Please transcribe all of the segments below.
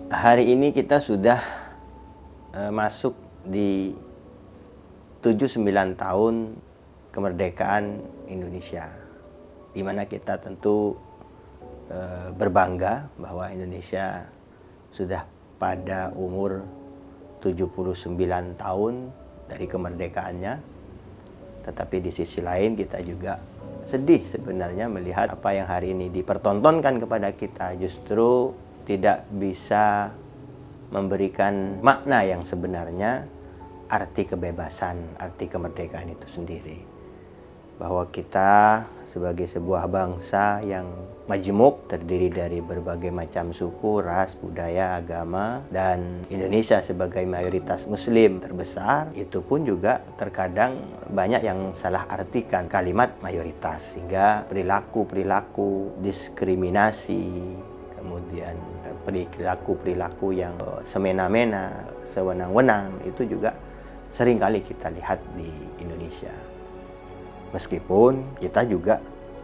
Hari ini kita sudah masuk di 79 tahun kemerdekaan Indonesia, di mana kita tentu berbangga bahwa Indonesia sudah pada umur 79 tahun dari kemerdekaannya. Tetapi di sisi lain kita juga sedih sebenarnya melihat apa yang hari ini dipertontonkan kepada kita justru tidak bisa memberikan makna yang sebenarnya arti kebebasan, arti kemerdekaan itu sendiri. Bahwa kita sebagai sebuah bangsa yang majemuk, terdiri dari berbagai macam suku, ras, budaya, agama, dan Indonesia sebagai mayoritas muslim terbesar, itu pun juga terkadang banyak yang salah artikan kalimat mayoritas, sehingga perilaku-perilaku diskriminasi, kemudian perilaku-perilaku yang semena-mena, sewenang-wenang, itu juga seringkali kita lihat di Indonesia. Meskipun kita juga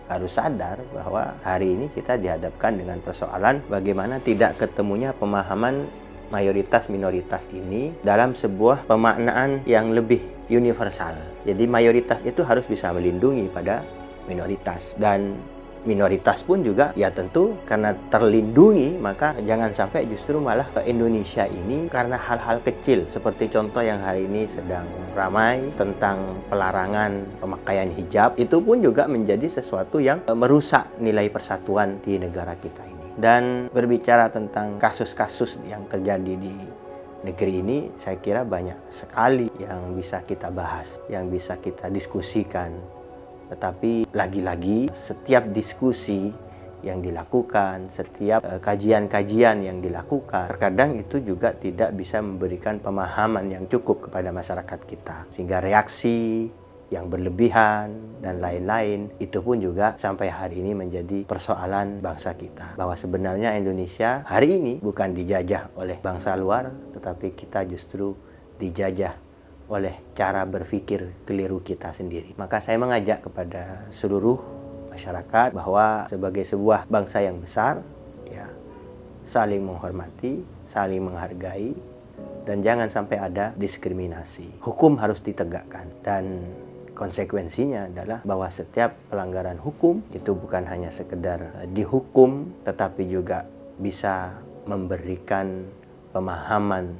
harus sadar bahwa hari ini kita dihadapkan dengan persoalan bagaimana tidak ketemunya pemahaman mayoritas-minoritas ini dalam sebuah pemaknaan yang lebih universal. Jadi mayoritas itu harus bisa melindungi pada minoritas, dan minoritas pun juga ya tentu karena terlindungi, maka jangan sampai justru malah Indonesia ini karena hal-hal kecil seperti contoh yang hari ini sedang ramai tentang pelarangan pemakaian hijab, itu pun juga menjadi sesuatu yang merusak nilai persatuan di negara kita ini. Dan berbicara tentang kasus-kasus yang terjadi di negeri ini, saya kira banyak sekali yang bisa kita bahas, yang bisa kita diskusikan. Tetapi lagi-lagi setiap diskusi yang dilakukan, setiap kajian-kajian yang dilakukan, terkadang itu juga tidak bisa memberikan pemahaman yang cukup kepada masyarakat kita. Sehingga reaksi yang berlebihan dan lain-lain itu pun juga sampai hari ini menjadi persoalan bangsa kita. Bahwa sebenarnya Indonesia hari ini bukan dijajah oleh bangsa luar, tetapi kita justru dijajah oleh cara berpikir keliru kita sendiri. Maka saya mengajak kepada seluruh masyarakat bahwa sebagai sebuah bangsa yang besar, ya, saling menghormati, saling menghargai, dan jangan sampai ada diskriminasi. Hukum harus ditegakkan, dan konsekuensinya adalah bahwa setiap pelanggaran hukum itu bukan hanya sekedar dihukum, tetapi juga bisa memberikan pemahaman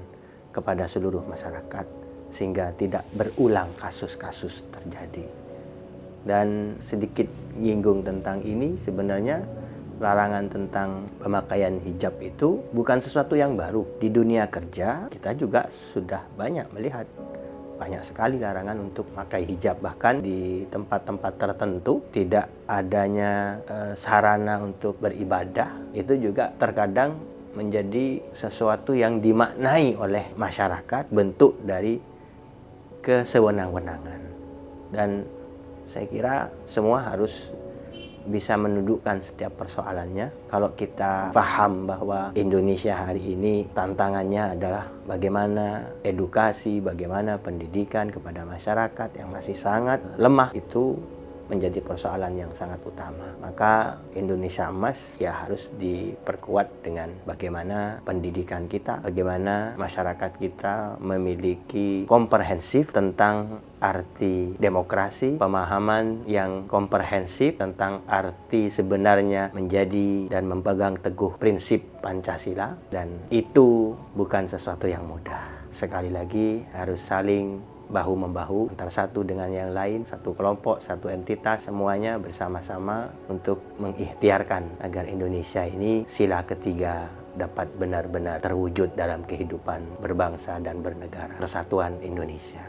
kepada seluruh masyarakat sehingga tidak berulang kasus-kasus terjadi. Dan sedikit nyinggung tentang ini, sebenarnya larangan tentang pemakaian hijab itu bukan sesuatu yang baru. Di dunia kerja kita juga sudah banyak melihat banyak sekali larangan untuk memakai hijab. Bahkan di tempat-tempat tertentu tidak adanya sarana untuk beribadah, itu juga terkadang menjadi sesuatu yang dimaknai oleh masyarakat bentuk dari kesewenang-wenangan. Dan saya kira semua harus bisa mendudukkan setiap persoalannya. Kalau kita paham bahwa Indonesia hari ini tantangannya adalah bagaimana edukasi, bagaimana pendidikan kepada masyarakat yang masih sangat lemah, itu menjadi persoalan yang sangat utama. Maka Indonesia Emas ya harus diperkuat dengan bagaimana pendidikan kita, bagaimana masyarakat kita memiliki komprehensif tentang arti demokrasi, pemahaman yang komprehensif tentang arti sebenarnya menjadi dan memegang teguh prinsip Pancasila, dan itu bukan sesuatu yang mudah. Sekali lagi harus saling bahu-membahu antara satu dengan yang lain, satu kelompok, satu entitas, semuanya bersama-sama untuk mengikhtiarkan agar Indonesia ini sila ketiga dapat benar-benar terwujud dalam kehidupan berbangsa dan bernegara, persatuan Indonesia.